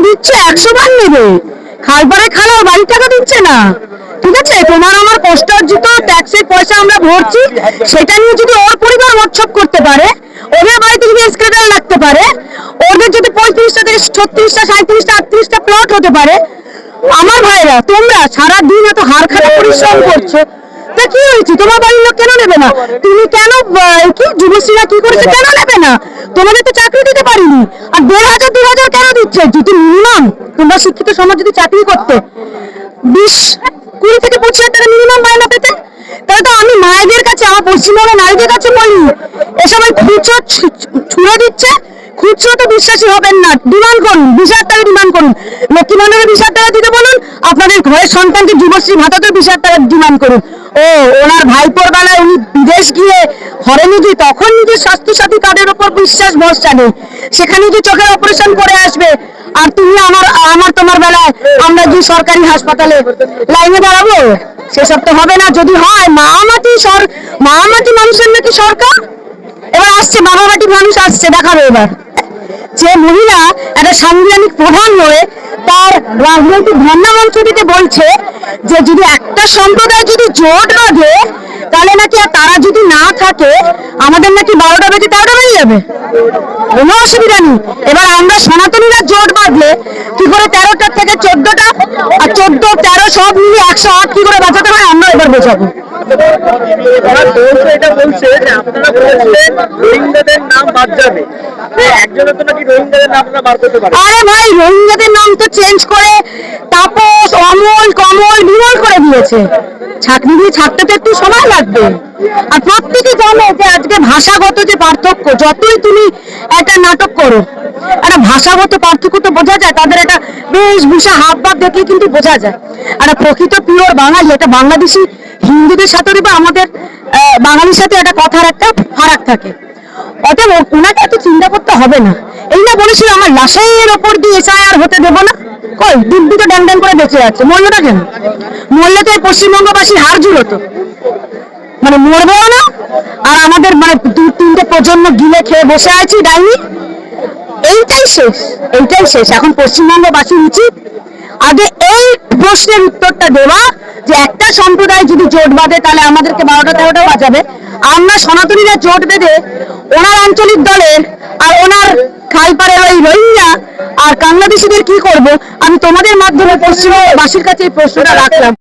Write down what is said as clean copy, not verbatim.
দিচ্ছে 100 বার নেবে, খালপাড়ে খালাও বাড়ির টাকা দিচ্ছে না। ঠিক আছে, তোমার আমার কষ্ট অর্জিত ট্যাক্সের পয়সা আমরা ভরছি, সেটা নিয়ে যদি ওর পরিবার উৎসব করতে পারে, ওদের বাড়িতে যদি এসকেলেটর লাগতে পারে, ওদের যদি 35টা থেকে 36টা 37টা 38টা প্লট হতে পারে, আমার ভাইরা তোমরা সারা দিন এত হাড় খাটা পরিশ্রম করছো, তা কি হয়েছে? তোমার বাড়ির লোক কেন নেবে না? তুমি কেন কি যুবশ্রীরা কি করেছে কেন নেবে না? তোমাদের তো চাকরি দিতে পারিনি, আর 1,500 2,000 কেন দিচ্ছে? যদি মিনিমাম তোমরা শিক্ষিত সমাজ যদি চাকরি করতে 20 থেকে 25 টাকা মিনিমাম মাইনে পেতে, তাহলে তো আমি মায়েদের কাছে, আমার পশ্চিমবঙ্গের নারীদের কাছে বলি, এসব খুচরো ছুঁড়ে দিচ্ছে। খুচরো তো বিশ্বাসী হবেন না, ডিমান্ড করুন, 20,000 টাকা ডিমান্ড করুন, লক্ষ্মী ভান্ডারে 20,000 টাকা দিতে বলুন, আপনাদের ঘরের সন্তানকে যুবশ্রী ভাতাতে 20,000 টাকা ডিমান্ড করুন। ও ওনার ভাইপোর বেলায় উনি বিদেশ গিয়ে হরেনি, তখন নিজের স্বাস্থ্য সাথী কার্ডের উপর বিশ্বাস ভরসা নেই, সেখানে যে চোখের অপারেশন করে আসবে, আর তুমি আমার তোমার বেলায় আমরা যে সরকারি হাসপাতালে লাইনে দাঁড়াবো, সেসব তো হবে না। যদি হয় মামাটি মানুষের নাকি সরকার, এবার আসছে বাবাবাটি মানুষ আসছে, দেখাবে এবার যে মহিলা একটা সাংবিধানিক প্রধান হয়ে তার রাজনৈতিক ভাবনা মন্ত্র দিতে বলছে যে যদি একটা সম্প্রদায় যদি জোট বাঁধে, তাহলে নাকি আর তারা যদি না থাকে, আমাদের নাকি 12টা বেজে 13টা বেজে যাবে, কোনো অসুবিধা নেই। এবার আমরা সনাতনীরা জোট বাঁধলে কি করে 13টা থেকে 14টা, আর 14 13 সব মিলিয়ে 108 কি করে বাঁচাতে হয়, আমরা এবার বোঝাবো। এটা বলছে যে আপনারা বলেছিলেন রোহিঙ্গাদের নাম বাদ যাবে, একজনের তো নাকি রোহিঙ্গাদের নামটা বার করতে পারে। আরে ভাই, রোহিঙ্গাদের নাম তো চেঞ্জ করে তাপস, অমল, কমল, বিমল করে দিয়েছে। চাকরি দিয়ে ছাড়তে তো একটু সময় লাগবে। আর প্রত্যেকে জানে যে আজকে ভাষাগত যে পার্থক্য, যতই তুমি একটা নাটক করো, একটা ভাষাগত পার্থক্য তো বোঝা যায়, তাদের একটা বেশভূষা হাব ভাব দেখলে কিন্তু বোঝা যায়। একটা প্রকৃত পিওর বাঙালি, একটা বাংলাদেশি হিন্দুদের সাথে বা আমাদের বাঙালির সাথে একটা কথার একটা ফারাক থাকে। অতএব ওনাকে এত চিন্তা করতে হবে না। এই না বলেছিল আমার লাশের ওপর দিয়ে এসআইআর হতে দেবো না, কই দিব্যি তো ড্যাং ড্যাং করে বেঁচে যাচ্ছে, মরলোটা কেন? মরলে তো পশ্চিমবঙ্গবাসী হার জুড়তো, মানে মরবেও না, আর আমাদের মানে 2-3টে প্রজন্ম গিলে খেয়ে বসে আছি ডাইনি। এইটাই শেষ। এখন পশ্চিমবঙ্গবাসীর উচিত আগে এই প্রশ্নের উত্তরটা দেওয়া যে একটা সম্প্রদায় যদি জোট বাঁধে তাহলে আমাদেরকে 12টা 13টা বাজাবে। আমরা সনাতনীরা জোট বেঁধে ওনার আঞ্চলিক দলের আর ওনার খালপাড়ের ওই রোহিঙ্গা আর বাংলাদেশিদের কি করব? আমি তোমাদের মাধ্যমে পশ্চিমবঙ্গবাসীর কাছে এই প্রশ্নটা রাখলাম।